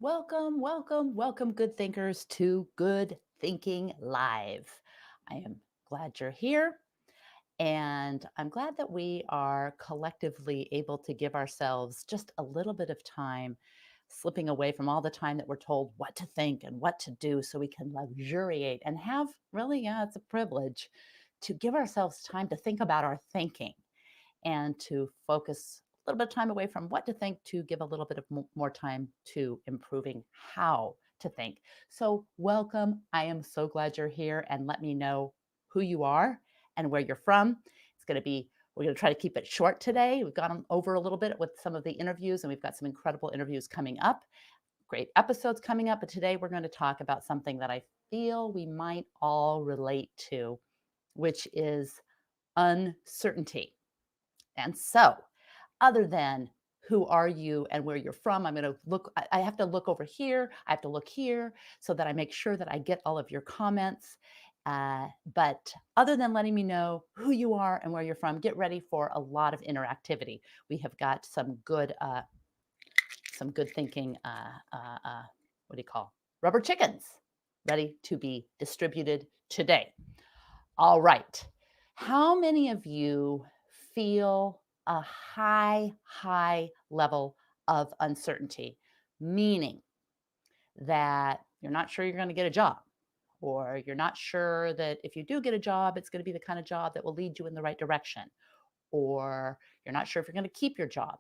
Welcome, welcome, welcome, good thinkers, to Good Thinking Live. I am glad you're here, and I'm glad that we are collectively able to give ourselves just a little bit of time, slipping away from all the time that we're told what to think and what to do so we can luxuriate and have really, yeah, it's a privilege to give ourselves time to think about our thinking and to focus a little bit of time away from what to think to give a little bit of more time to improving how to think. So, welcome. I am so glad you're here, and let me know who you are and where you're from. It's going to be we're going to try to keep it short today. We've gone over a little bit with some of the interviews, and we've got some incredible interviews coming up, great episodes coming up. But today we're going to talk about something that I feel we might all relate to, which is uncertainty. And so, other than who are you and where you're from, I'm going to look, I have to look over here. I have to look here so that I make sure that I get all of your comments. But other than letting me know who you are and where you're from, get ready for a lot of interactivity. We have got some good thinking. What do you call rubber chickens ready to be distributed today? All right. How many of you feel a high level of uncertainty, meaning that you're not sure you're going to get a job, or you're not sure that if you do get a job, it's going to be the kind of job that will lead you in the right direction, or you're not sure if you're going to keep your job,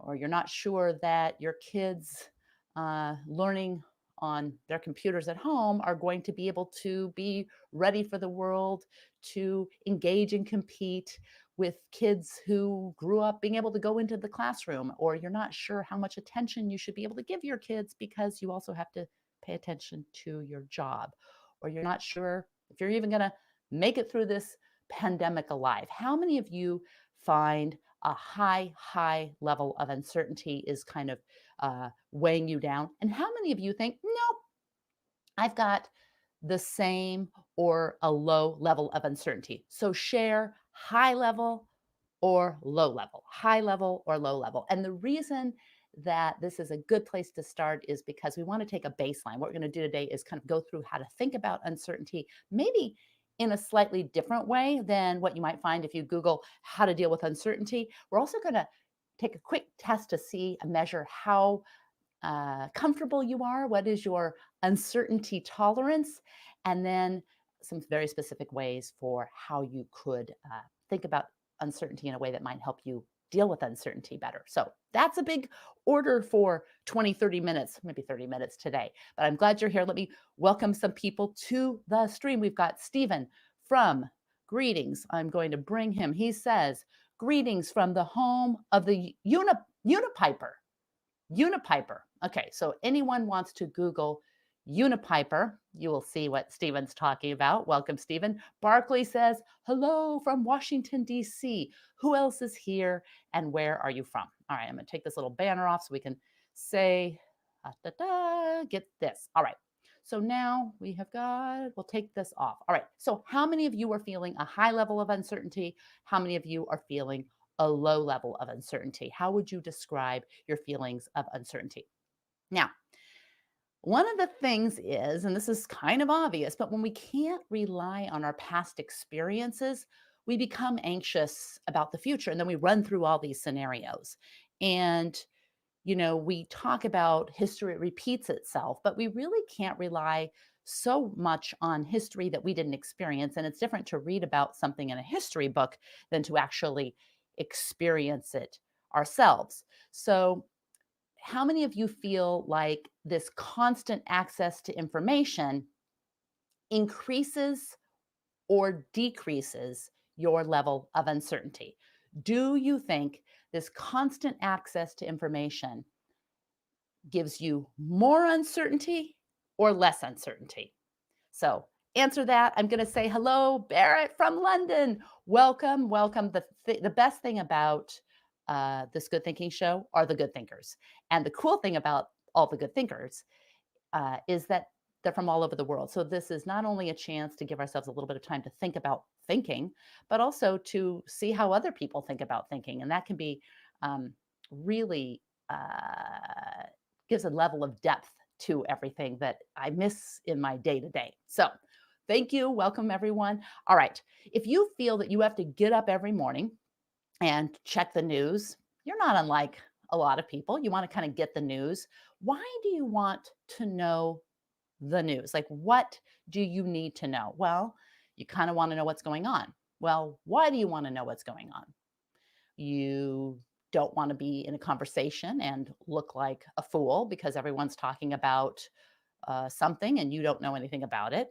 or you're not sure that your kids learning on their computers at home are going to be able to be ready for the world to engage and compete with kids who grew up being able to go into the classroom, or you're not sure how much attention you should be able to give your kids because you also have to pay attention to your job, or you're not sure if you're even going to make it through this pandemic alive. How many of you find a high level of uncertainty is kind of weighing you down? And how many of you think, nope, I've got the same or a low level of uncertainty? So share high level or low level, high level or low level. And the reason that this is a good place to start is because we want to take a baseline. What we're going to do today is kind of go through how to think about uncertainty, maybe in a slightly different way than what you might find if you Google how to deal with uncertainty. We're also going to take a quick test to see and measure how comfortable you are, what is your uncertainty tolerance, and then some very specific ways for how you could think about uncertainty in a way that might help you deal with uncertainty better. So that's a big order for 20, 30 minutes, maybe 30 minutes today. But I'm glad you're here. Let me welcome some people to the stream. We've got Stephen from Greetings. I'm going to bring him. He says, greetings from the home of the Unipiper. Unipiper. Okay, so anyone wants to Google Unipiper, you will see what Stephen's talking about. Welcome, Stephen. Barkley says, hello from Washington, D.C. Who else is here and where are you from? All right, I'm going to take this little banner off so we can say, get this. All right. So now we have got, we'll take this off. All right. So how many of you are feeling a high level of uncertainty? How many of you are feeling a low level of uncertainty? How would you describe your feelings of uncertainty? Now, one of the things is, and this is kind of obvious, but when we can't rely on our past experiences, we become anxious about the future. And then we run through all these scenarios. And, we talk about history repeats itself, but we really can't rely so much on history that we didn't experience. And it's different to read about something in a history book than to actually experience it ourselves. So, how many of you feel like this constant access to information increases or decreases your level of uncertainty? Do you think this constant access to information gives you more uncertainty or less uncertainty? So, answer that. I'm going to say hello, Barrett from London. Welcome, welcome. The best thing about this Good Thinking show are the good thinkers. And the cool thing about all the good thinkers is that they're from all over the world. So, this is not only a chance to give ourselves a little bit of time to think about thinking, but also to see how other people think about thinking. And that can be really gives a level of depth to everything that I miss in my day to day. So, thank you. Welcome, everyone. All right. If you feel that you have to get up every morning and check the news, you're not unlike a lot of people. You want to kind of get the news. Why do you want to know the news? Like, what do you need to know? Well, you kind of want to know what's going on. Well, why do you want to know what's going on? You don't want to be in a conversation and look like a fool because everyone's talking about something and you don't know anything about it.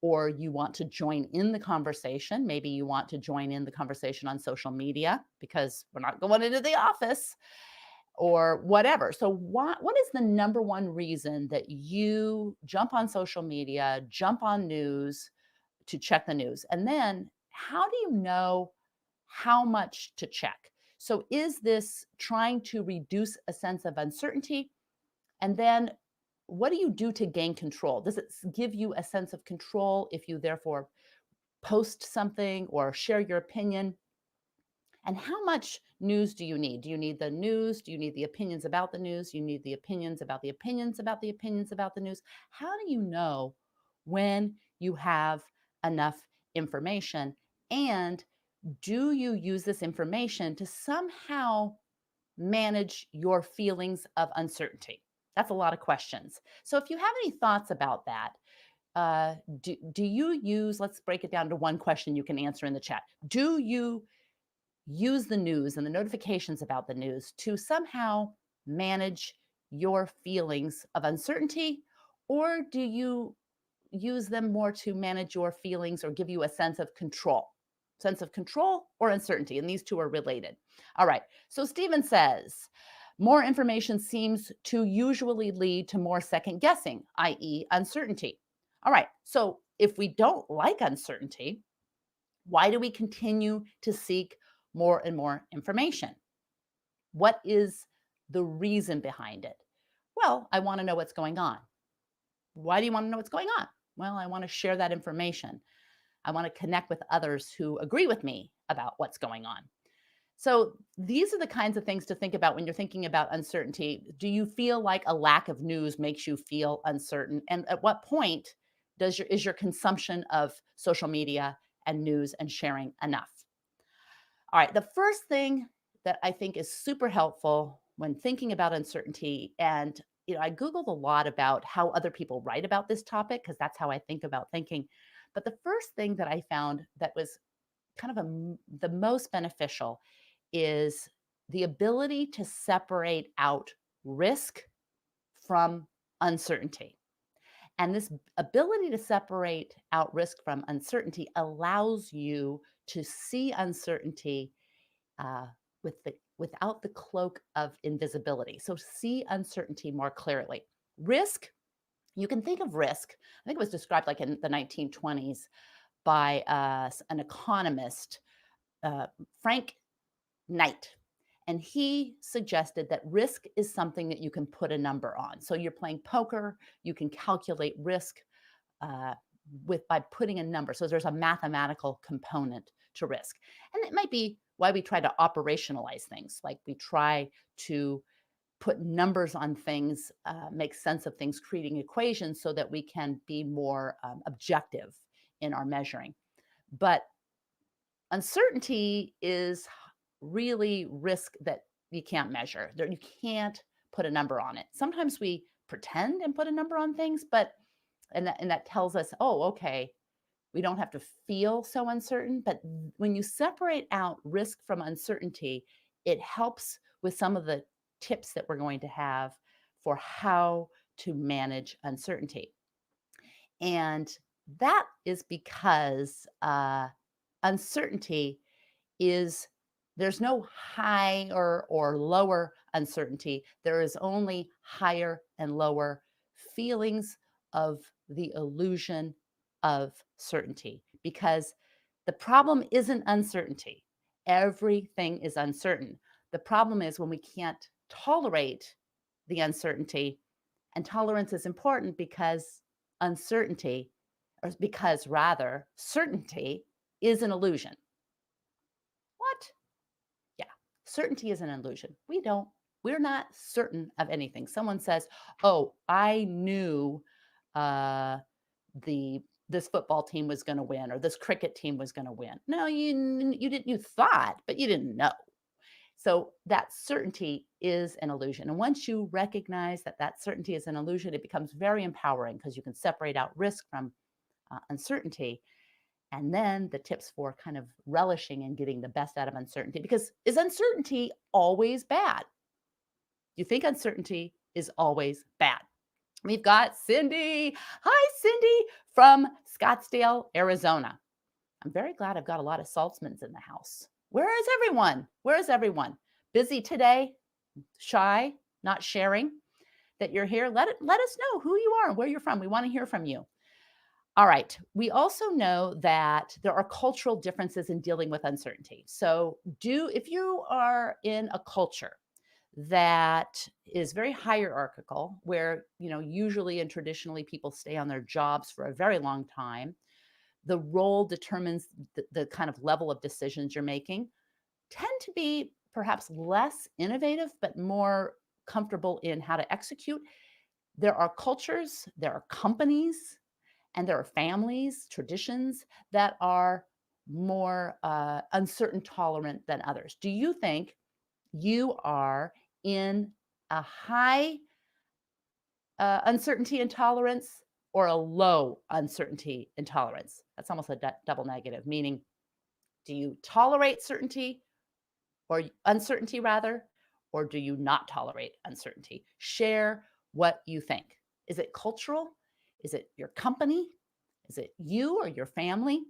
Or you want to join in the conversation. Maybe you want to join in the conversation on social media because we're not going into the office or whatever. So, what is the number one reason that you jump on social media, jump on news to check the news? And then, how do you know how much to check? So, is this trying to reduce a sense of uncertainty? And then, what do you do to gain control? Does it give you a sense of control if you therefore post something or share your opinion? And how much news do you need? Do you need the news? Do you need the opinions about the news? You need the opinions about the opinions about the opinions about the news. How do you know when you have enough information? And do you use this information to somehow manage your feelings of uncertainty? That's a lot of questions. So if you have any thoughts about that, do you use, let's break it down to one question you can answer in the chat. Do you use the news and the notifications about the news to somehow manage your feelings of uncertainty? Or do you use them more to manage your feelings or give you a sense of control? Sense of control or uncertainty? And these two are related. All right. So Stephen says, more information seems to usually lead to more second guessing, i.e., uncertainty. All right. So if we don't like uncertainty, why do we continue to seek more and more information? What is the reason behind it? Well, I want to know what's going on. Why do you want to know what's going on? Well, I want to share that information. I want to connect with others who agree with me about what's going on. So, these are the kinds of things to think about when you're thinking about uncertainty. Do you feel like a lack of news makes you feel uncertain? And at what point is your consumption of social media and news and sharing enough? All right, the first thing that I think is super helpful when thinking about uncertainty, and I Googled a lot about how other people write about this topic because that's how I think about thinking. But the first thing that I found that was kind of the most beneficial is the ability to separate out risk from uncertainty. And this ability to separate out risk from uncertainty allows you to see uncertainty uh, without the cloak of invisibility. So see uncertainty more clearly. Risk, you can think of risk. I think it was described like in the 1920s by an economist, Frank Knight. And he suggested that risk is something that you can put a number on. So you're playing poker, you can calculate risk uh, by putting a number. So there's a mathematical component to risk. And it might be why we try to operationalize things, like we try to put numbers on things, make sense of things, creating equations so that we can be more objective in our measuring. But uncertainty is really risk that you can't measure. You can't put a number on it. Sometimes we pretend and put a number on things, but and that tells us, oh, okay, we don't have to feel so uncertain. But when you separate out risk from uncertainty, it helps with some of the tips that we're going to have for how to manage uncertainty. And that is because uncertainty is there's no high or lower uncertainty. There is only higher and lower feelings of the illusion of certainty because the problem isn't uncertainty. Everything is uncertain. The problem is when we can't tolerate the uncertainty, and tolerance is important because uncertainty, or because rather, certainty is an illusion. What? Yeah, certainty is an illusion. We don't We're not certain of anything. Someone says, "Oh, I knew uh, the this football team was going to win, or this cricket team was going to win." No, you didn't. You thought, but you didn't know. So that certainty is an illusion. And once you recognize that that certainty is an illusion, it becomes very empowering because you can separate out risk from uncertainty. And then the tips for kind of relishing and getting the best out of uncertainty, because is uncertainty always bad? You think uncertainty is always bad. We've got Cindy. Hi, Cindy from Scottsdale, Arizona. I'm very glad I've got a lot of Saltzmans in the house. Where is everyone? Where is everyone? Busy today? Shy? Not sharing that you're here? Let us know who you are and where you're from. We want to hear from you. All right. We also know that there are cultural differences in dealing with uncertainty. So, if you are in a culture that is very hierarchical, where usually and traditionally people stay on their jobs for a very long time, the role determines the kind of level of decisions you're making, tend to be perhaps less innovative but more comfortable in how to execute. There are cultures, there are companies, and there are families, traditions that are more uncertain tolerant than others. Do you think you are in a high uncertainty intolerance or a low uncertainty intolerance? That's almost a double negative, meaning, do you tolerate certainty or uncertainty rather, or do you not tolerate uncertainty? Share what you think. Is it cultural? Is it your company? Is it you or your family?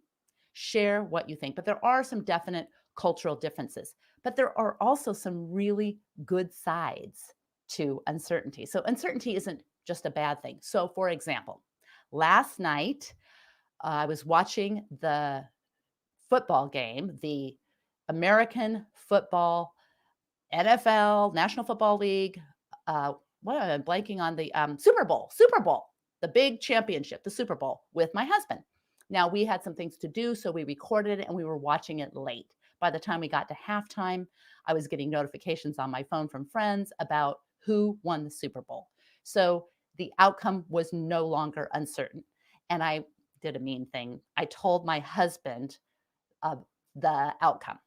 Share what you think. But there are some definite cultural differences. But there are also some really good sides to uncertainty. So uncertainty isn't just a bad thing. So, for example, last night I was watching the football game, the American football, NFL, National Football League. What am I blanking on? The Super Bowl, the big championship, the Super Bowl, with my husband. Now, we had some things to do, so we recorded it and we were watching it late. By the time we got to halftime, I was getting notifications on my phone from friends about who won the Super Bowl. So the outcome was no longer uncertain. And I did a mean thing. I told my husband of the outcome.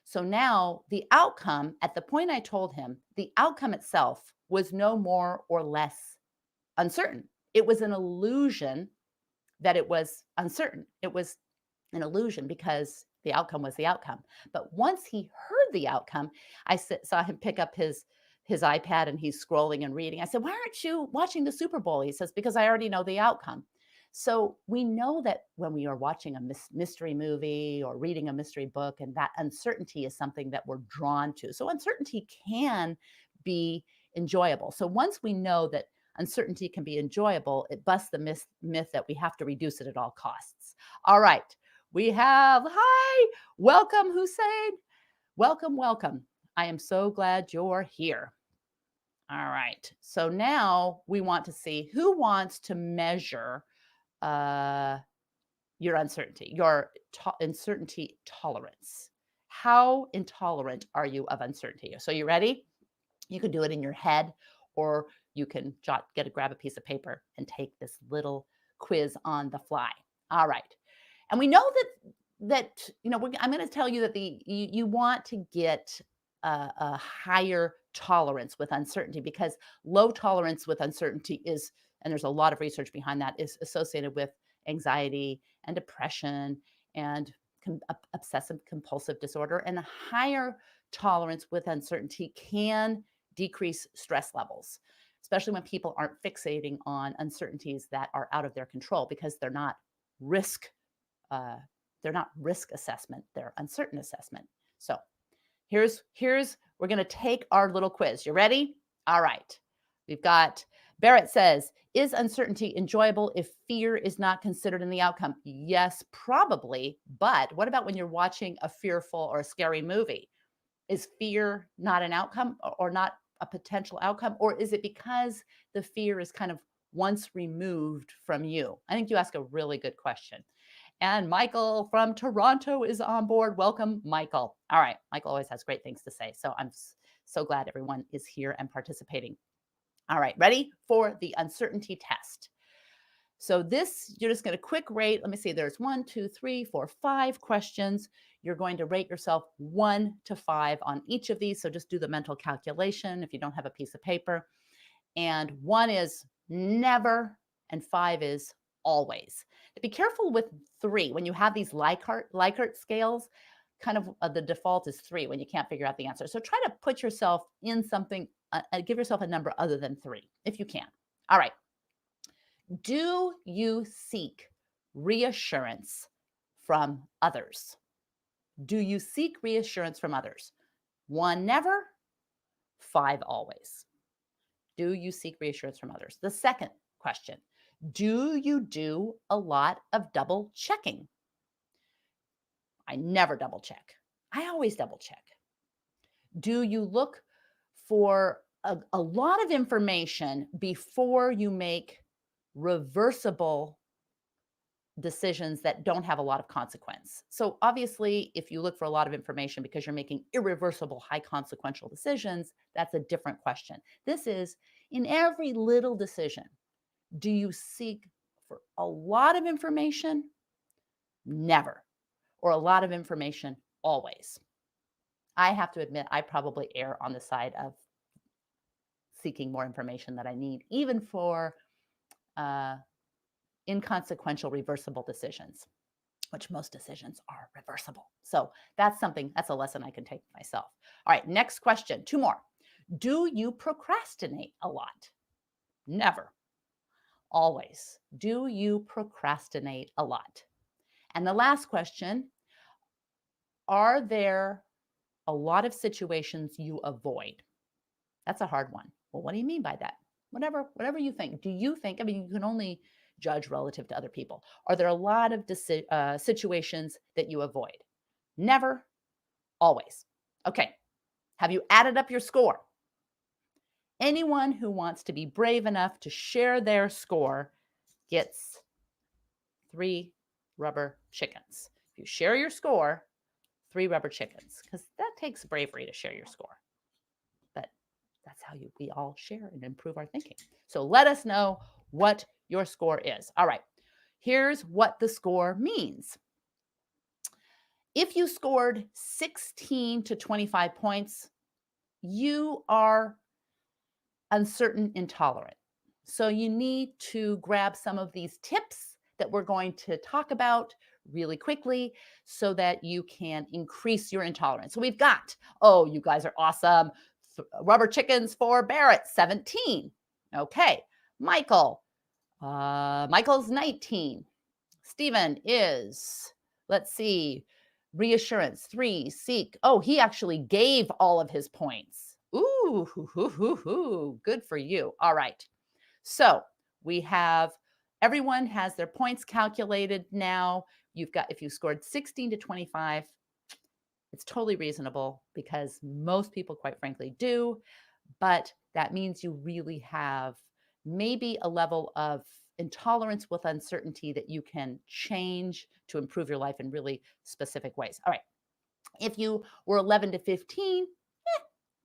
So now the outcome, at the point I told him, the outcome itself was no more or less uncertain. It was an illusion that it was uncertain. It was an illusion because the outcome was the outcome. But once he heard the outcome, I saw him pick up his iPad and he's scrolling and reading. I said, "Why aren't you watching the Super Bowl?" He says, "Because I already know the outcome." So we know that when we are watching a mystery movie or reading a mystery book, and that uncertainty is something that we're drawn to. So uncertainty can be enjoyable. So once we know that uncertainty can be enjoyable, it busts the myth that we have to reduce it at all costs. All right. We have, hi, welcome, Hussein. Welcome, welcome. I am so glad you're here. All right. So now we want to see who wants to measure uh, your uncertainty, your uncertainty tolerance. How intolerant are you of uncertainty? So you ready? You can do it in your head, or you can grab a piece of paper and take this little quiz on the fly. All right. And we know that I'm going to tell you that you want to get a higher tolerance with uncertainty, because low tolerance with uncertainty is, and there's a lot of research behind that, is associated with anxiety and depression and obsessive compulsive disorder. And a higher tolerance with uncertainty can decrease stress levels, especially when people aren't fixating on uncertainties that are out of their control, because risk uh, they're not risk assessment, they're uncertain assessment. So here's we're going to take our little quiz. You ready? All right. We've got Barrett says, is uncertainty enjoyable if fear is not considered in the outcome? Yes, probably. But what about when you're watching a fearful or a scary movie? Is fear not an outcome, or not a potential outcome? Or is it because the fear is kind of once removed from you? I think you ask a really good question. And Michael from Toronto is on board. Welcome, Michael. All right. Michael always has great things to say. So I'm So glad everyone is here and participating. All right, ready for the uncertainty test. So this, you're just going to quick rate. Let me see, there's 1, 2, 3, 4, 5 questions. You're going to rate yourself 1 to 5 on each of these. So just do the mental calculation if you don't have a piece of paper. And 1 is never, and 5 is always. Be careful with 3. When you have these Likert scales, kind of the default is 3 when you can't figure out the answer. So try to put yourself in something, give yourself a number other than 3 if you can. All right. Do you seek reassurance from others? Do you seek reassurance from others? 1, never. 5, always. Do you seek reassurance from others? The second question, do you do a lot of double checking? I never double check. I always double check. Do you look for a lot of information before you make reversible decisions that don't have a lot of consequence? So obviously, if you look for a lot of information because you're making irreversible, high consequential decisions, that's a different question. This is in every little decision. Do you seek for a lot of information? Never. Or a lot of information? Always. I have to admit, I probably err on the side of seeking more information that I need, even for inconsequential, reversible decisions, which most decisions are reversible. So that's a lesson I can take myself. All right, next question, 2 more. Do you procrastinate a lot? Never. Always. Do you procrastinate a lot? And the last question, are there a lot of situations you avoid? That's a hard one. Well, what do you mean by that? Whatever you think. Do you think, I mean, you can only judge relative to other people. Are there a lot of situations that you avoid? Never, always. Okay. Have you added up your score? Anyone who wants to be brave enough to share their score gets 3 rubber chickens. If you share your score, 3 rubber chickens, because that takes bravery to share your score. But that's how we all share and improve our thinking. So let us know what your score is. All right, here's what the score means. If you scored 16 to 25 points, you are uncertain intolerant. So you need to grab some of these tips that we're going to talk about really quickly so that you can increase your intolerance. So we've got, oh, you guys are awesome. Rubber chickens for Barrett, 17. Okay. Michael's 19. Stephen is, let's see, reassurance, 3, seek. Oh, he actually gave all of his points. Ooh, good for you. All right. So we have, everyone has their points calculated now. You've got, if you scored 16 to 25, it's totally reasonable because most people, quite frankly, do. But that means you really have maybe a level of intolerance with uncertainty that you can change to improve your life in really specific ways. All right. If you were 11 to 15,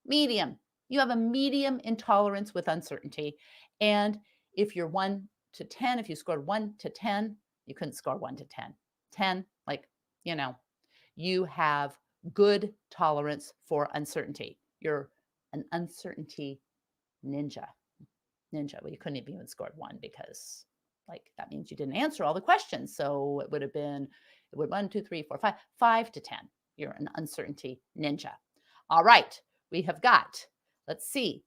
medium. You have a medium intolerance with uncertainty. And if you're 1 to 10, if you scored 1 to 10, you couldn't score 1 to 10. 10, like, you have good tolerance for uncertainty. You're an uncertainty ninja. Well, you couldn't have even scored 1 because that means you didn't answer all the questions. So it would have been, 1, 2, 3, 4, 5, 5 to 10. You're an uncertainty ninja. All right. We have got, let's see.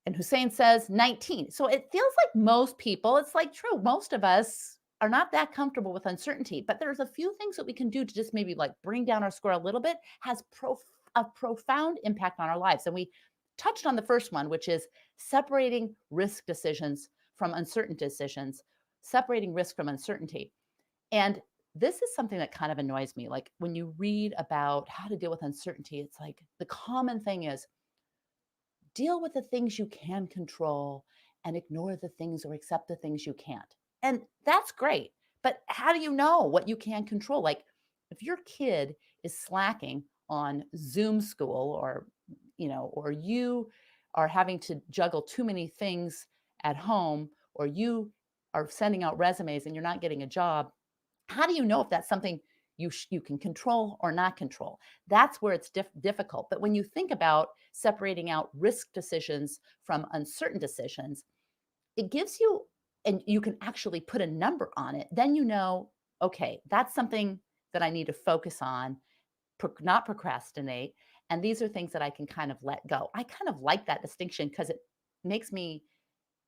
And Hussein says 19. So it feels like most people, it's like true. Most of us are not that comfortable with uncertainty, but there's a few things that we can do to just maybe bring down our score a little bit, has a profound impact on our lives. And we touched on the first one, which is separating risk decisions from uncertain decisions, separating risk from uncertainty. And this is something that kind of annoys me. Like when you read about how to deal with uncertainty, it's like the common thing is deal with the things you can control and ignore the things or accept the things you can't. And that's great. But how do you know what you can control? Like if your kid is slacking on Zoom school or or you are having to juggle too many things at home, or you are sending out resumes and you're not getting a job, how do you know if that's something you can control or not control? That's where it's difficult. But when you think about separating out risk decisions from uncertain decisions, it gives you, and you can actually put a number on it. Then you know, okay, that's something that I need to focus on, not procrastinate. And these are things that I can kind of let go. I kind of like that distinction because makes me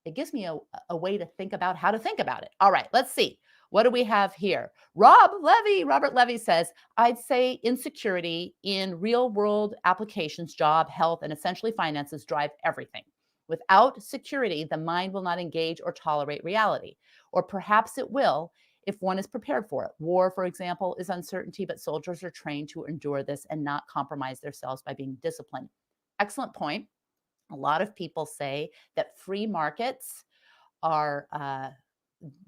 it gives me a way to think about how to think about it. All right, let's see. What do we have here? Robert Levy says, I'd say insecurity in real world applications, job, health, and essentially finances drive everything. Without security, the mind will not engage or tolerate reality. Or perhaps it will if one is prepared for it. War, for example, is uncertainty, but soldiers are trained to endure this and not compromise themselves by being disciplined. Excellent point. A lot of people say that free markets are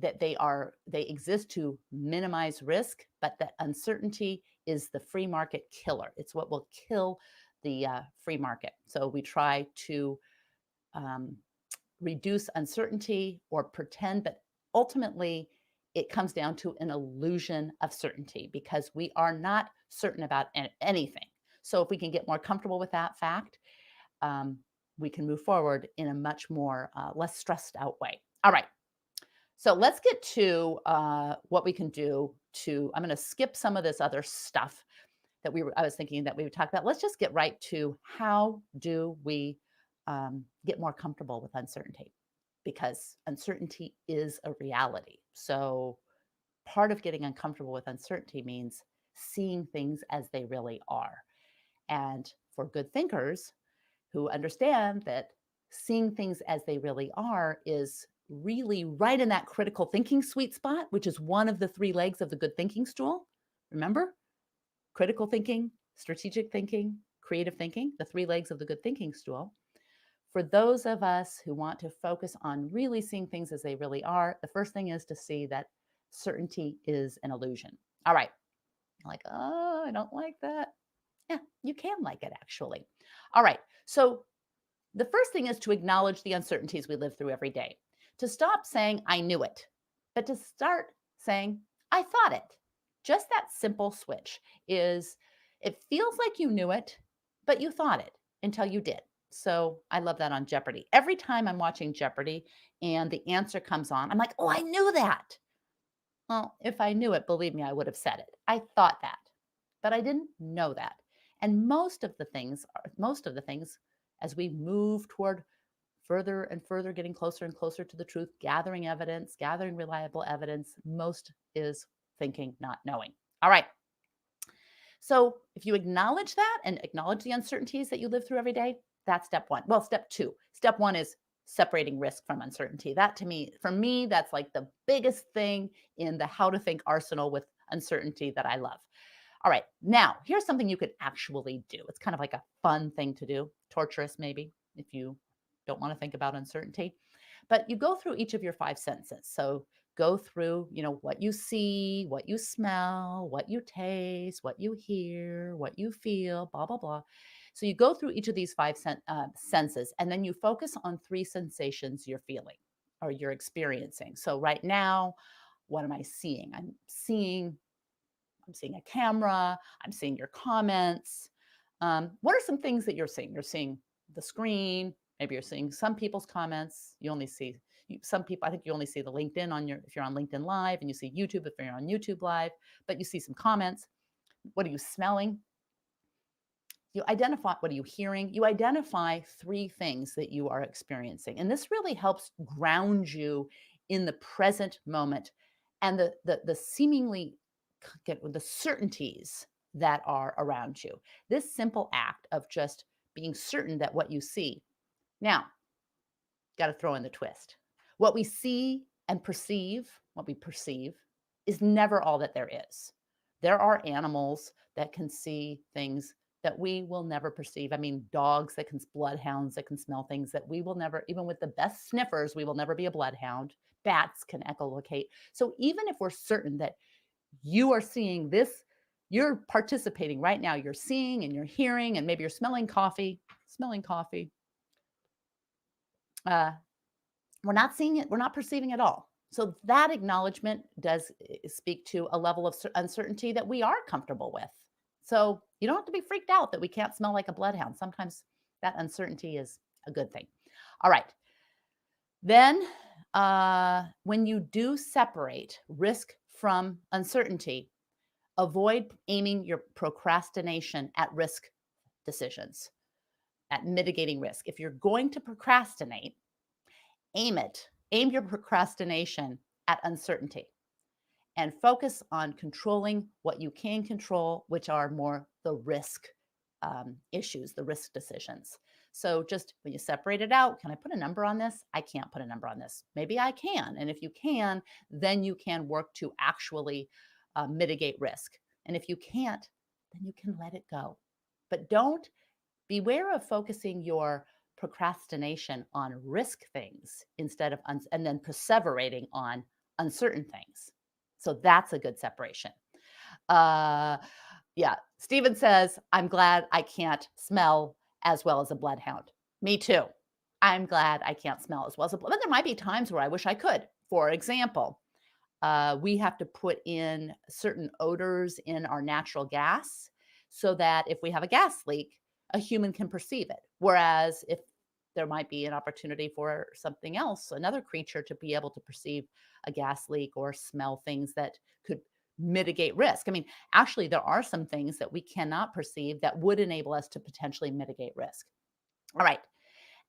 they exist to minimize risk, but that uncertainty is the free market killer. It's what will kill the free market. So we try to reduce uncertainty or pretend, but ultimately it comes down to an illusion of certainty because we are not certain about anything. So if we can get more comfortable with that fact, we can move forward in a much more less stressed out way. All right. So let's get to what we can do to. I'm going to skip some of this other stuff that I was thinking that we would talk about. Let's just get right to how do we get more comfortable with uncertainty, because uncertainty is a reality. So part of getting uncomfortable with uncertainty means seeing things as they really are. And for good thinkers who understand that seeing things as they really are is really right in that critical thinking sweet spot, which is one of the three legs of the good thinking stool. Remember? Critical thinking, strategic thinking, creative thinking, the three legs of the good thinking stool. For those of us who want to focus on really seeing things as they really are, the first thing is to see that certainty is an illusion. All right. Like, oh, I don't like that. Yeah, you can like it actually. All right. So the first thing is to acknowledge the uncertainties we live through every day. To stop saying, I knew it, but to start saying, I thought it. Just that simple switch is, it feels like you knew it, but you thought it until you did. So I love that on Jeopardy. Every time I'm watching Jeopardy and the answer comes on, I'm like, oh, I knew that. Well, if I knew it, believe me, I would have said it. I thought that, but I didn't know that. And most of the things, as we move toward further and further getting closer and closer to the truth, gathering evidence, gathering reliable evidence, most is thinking, not knowing. All right. So if you acknowledge that and acknowledge the uncertainties that you live through every day, that's step one. Well, step two. Step one is separating risk from uncertainty. That to me, for me, that's like the biggest thing in the how to think arsenal with uncertainty that I love. All right, now here's something you could actually do. It's kind of like a fun thing to do, torturous maybe, if you don't want to think about uncertainty. But you go through each of your five senses. So go through, what you see, what you smell, what you taste, what you hear, what you feel, blah, blah, blah. So you go through each of these five senses, and then you focus on three sensations you're feeling or you're experiencing. So right now, what am I seeing? I'm seeing a camera. I'm seeing your comments. What are some things that you're seeing? You're seeing the screen. Maybe you're seeing some people's comments. You only see some people. I think you only see the LinkedIn if you're on LinkedIn Live, and you see YouTube if you're on YouTube Live, but you see some comments. What are you smelling? You identify, what are you hearing? You identify three things that you are experiencing. And this really helps ground you in the present moment and the seemingly the certainties that are around you. This simple act of just being certain that what you see. Now, got to throw in the twist. What we see and perceive, what we perceive, is never all that there is. There are animals that can see things that we will never perceive. I mean, dogs that can, bloodhounds that can smell things that we will never, even with the best sniffers, we will never be a bloodhound. Bats can echolocate. So even if we're certain that you are seeing this, you're participating right now, you're seeing and you're hearing, and maybe you're smelling coffee, smelling coffee. Uh, we're not seeing it, we're not perceiving it all. So that acknowledgement does speak to a level of uncertainty that we are comfortable with. So you don't have to be freaked out that we can't smell like a bloodhound. Sometimes that uncertainty is a good thing. All right. Then, when you do separate risk from uncertainty, avoid aiming your procrastination at risk decisions, at mitigating risk. If you're going to procrastinate, aim your procrastination at uncertainty and focus on controlling what you can control, which are more the risk issues, the risk decisions. So just when you separate it out, can I put a number on this? I can't put a number on this. Maybe I can. And if you can, then you can work to actually mitigate risk. And if you can't, then you can let it go. But don't beware of focusing your procrastination on risk things instead of, and then perseverating on uncertain things. So that's a good separation. Uh, yeah. Steven says, I'm glad I can't smell as well as a bloodhound. Me too. I'm glad I can't smell as well as a bloodhound. But there might be times where I wish I could. For example, we have to put in certain odors in our natural gas so that if we have a gas leak, a human can perceive it. Whereas if there might be an opportunity for something else, another creature to be able to perceive a gas leak or smell things that could mitigate risk. I mean, actually, there are some things that we cannot perceive that would enable us to potentially mitigate risk. All right.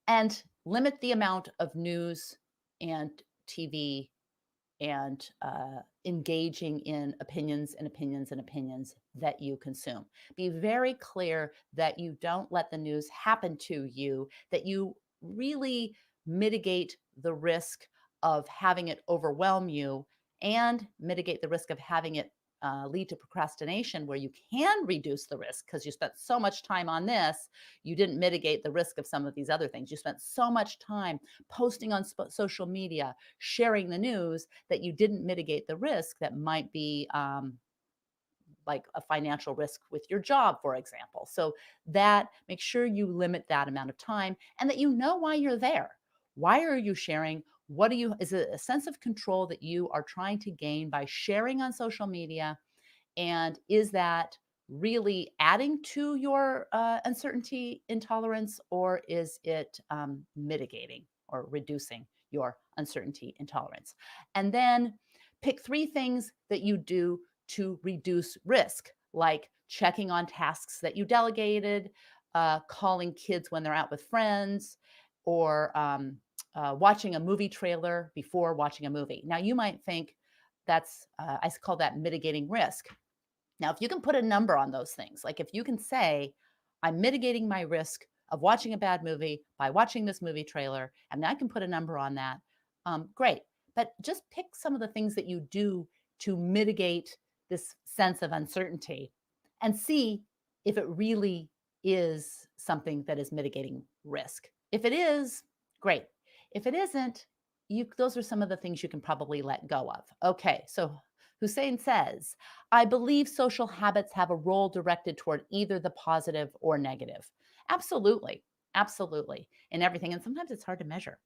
And limit the amount of news and TV and engaging in opinions and opinions and opinions that you consume. Be very clear that you don't let the news happen to you, that you really mitigate the risk of having it overwhelm you and mitigate the risk of having it lead to procrastination, where you can reduce the risk because you spent so much time on this, you didn't mitigate the risk of some of these other things. You spent so much time posting on social media, sharing the news, that you didn't mitigate the risk that might be like a financial risk with your job, for example. So that make sure you limit that amount of time and that you know why you're there. Why are you sharing? What do you, is it a sense of control that you are trying to gain by sharing on social media? And is that really adding to your uncertainty intolerance, or is it mitigating or reducing your uncertainty intolerance? And then pick 3 things that you do to reduce risk, like checking on tasks that you delegated, calling kids when they're out with friends, or watching a movie trailer before watching a movie. Now, you might think that's, I call that mitigating risk. Now, if you can put a number on those things, like if you can say, I'm mitigating my risk of watching a bad movie by watching this movie trailer, and I can put a number on that, great. But just pick some of the things that you do to mitigate this sense of uncertainty and see if it really is something that is mitigating risk. If it is, great. If it isn't, those are some of the things you can probably let go of. Okay, so Hussein says, I believe social habits have a role directed toward either the positive or negative. Absolutely. Absolutely. In everything. And sometimes it's hard to measure.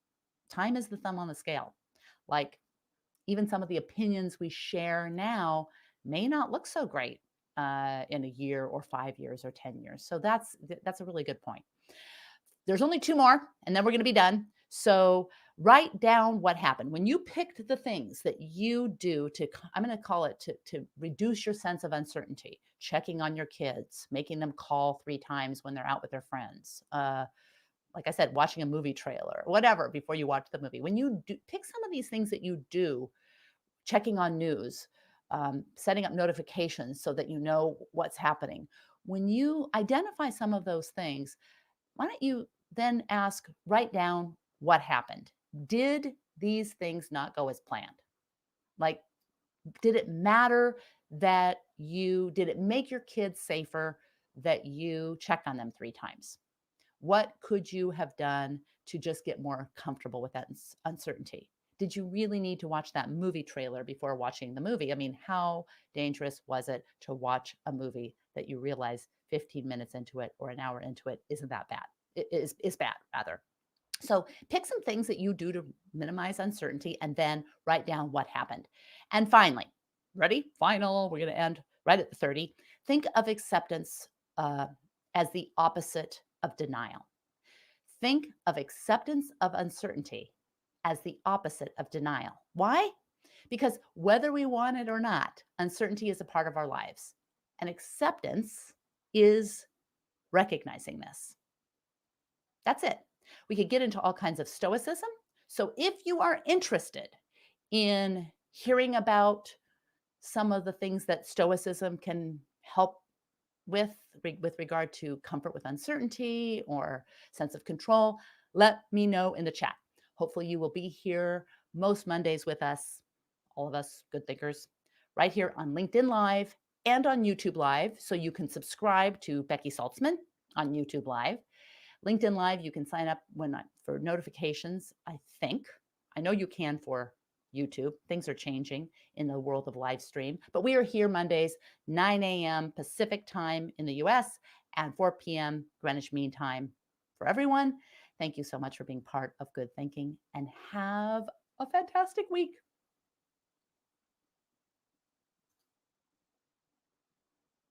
Time is the thumb on the scale. Like even some of the opinions we share now may not look so great in a year or 5 years or 10 years. So that's a really good point. There's only 2 more, and then we're going to be done. So write down what happened when you picked the things that you do to, I'm going to call it to reduce your sense of uncertainty. Checking on your kids, making them call 3 times when they're out with their friends. Like I said, watching a movie trailer, whatever, before you watch the movie. When you do, pick some of these things that you do, checking on news, setting up notifications so that you know what's happening. When you identify some of those things, why don't you then write down what happened? Did these things not go as planned? Like, did it matter did it make your kids safer that you checked on them 3 times? What could you have done to just get more comfortable with that uncertainty? Did you really need to watch that movie trailer before watching the movie? I mean, how dangerous was it to watch a movie that you realize 15 minutes into it or an hour into it isn't that bad? is bad, rather. So pick some things that you do to minimize uncertainty and then write down what happened. And finally, ready? Final, we're going to end right at the 30. Think of acceptance uh, as the opposite of denial. Think of acceptance of uncertainty as the opposite of denial. Why? Because whether we want it or not, uncertainty is a part of our lives. And acceptance is recognizing this. That's it. We could get into all kinds of stoicism. So if you are interested in hearing about some of the things that stoicism can help with regard to comfort with uncertainty or sense of control, let me know in the chat. Hopefully you will be here most Mondays with us, all of us good thinkers, right here on LinkedIn Live and on YouTube Live. So you can subscribe to Becky Saltzman on YouTube Live. LinkedIn Live, you can sign up for notifications, I think. I know you can for YouTube. Things are changing in the world of live stream. But we are here Mondays, 9 a.m. Pacific time in the US and 4 p.m. Greenwich Mean Time for everyone. Thank you so much for being part of Good Thinking and have a fantastic week.